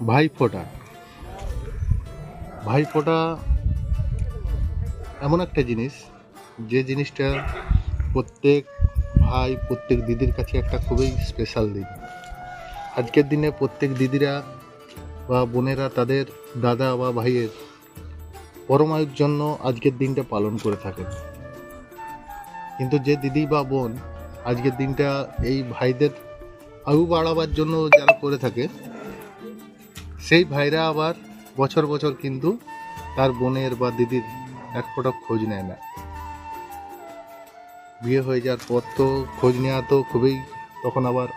ভাইফোঁটা ভাইফোঁটা এমন একটা জিনিস, যে জিনিসটা প্রত্যেক ভাই প্রত্যেক দিদির কাছে একটা খুবই স্পেশাল দিন। আজকের দিনে প্রত্যেক দিদিরা বা বোনেরা তাদের দাদা বা ভাইয়ের পরমায়ুর জন্য আজকের দিনটা পালন করে থাকেন। কিন্তু যে দিদি বা বোন আজকের দিনটা এই ভাইদের আয়ু বাড়াবার জন্য যারা করে থাকে, সেই ভাইরা আবার বছর বছর কিন্তু তার বোনের বা দিদির এক ফোঁটা খোঁজ নেয় না। বিয়ে হয়ে যাওয়ার পর তো খোঁজ নেওয়া তো খুবই তখন আবার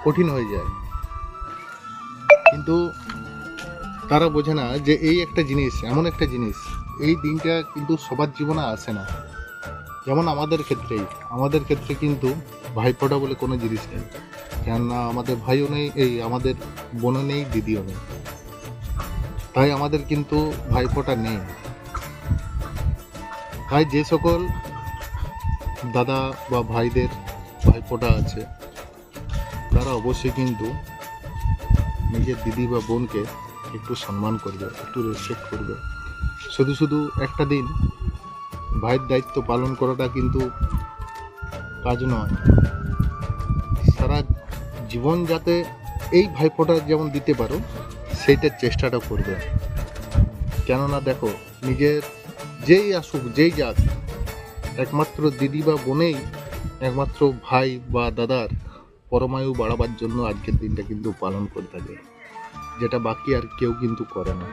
কঠিন হয়ে যায়। কিন্তু তারা বোঝে না যে এই একটা জিনিস, এমন একটা জিনিস, এই দিনটা কিন্তু সবার জীবনে আসে না। যেমন আমাদের ক্ষেত্রে কিন্তু ভাইফোঁটা বলে কোনো জিনিস নেই, কেননা আমাদের ভাইও নেই, আমাদের বোনও নেই, দিদিও নেই, তাই আমাদের কিন্তু ভাইফোঁটা নেই। তাই যে সকল দাদা বা ভাইদের ভাইফোঁটা আছে, তারা অবশ্যই কিন্তু নিজের দিদি বা বোনকে একটু সম্মান করবে, একটু রেসপেক্ট করবে। শুধু একটা দিন ভাইয়ের দায়িত্ব পালন করাটা কিন্তু কাজ নয়, সারা জীবন যাতে এই ভাইফোঁটা যেমন দিতে পারো সেইটার চেষ্টাটা করবে। কেননা দেখো, নিজের যেই আসুক যেই যাক, একমাত্র দিদি বা বোনেই একমাত্র ভাই বা দাদার পরমায়ু বাড়াবার জন্য আজকের দিনটা কিন্তু পালন করে থাকে, যেটা বাকি আর কেউ কিন্তু করে না।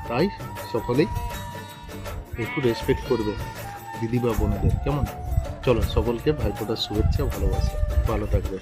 তাই সকলেই একটু রেসপেক্ট করবে দিদি বা বোনেদের, কেমন? চলো, সকলকে ভাইফোঁটার শুভেচ্ছা, ভালোবাসা, ভালো থাকবে।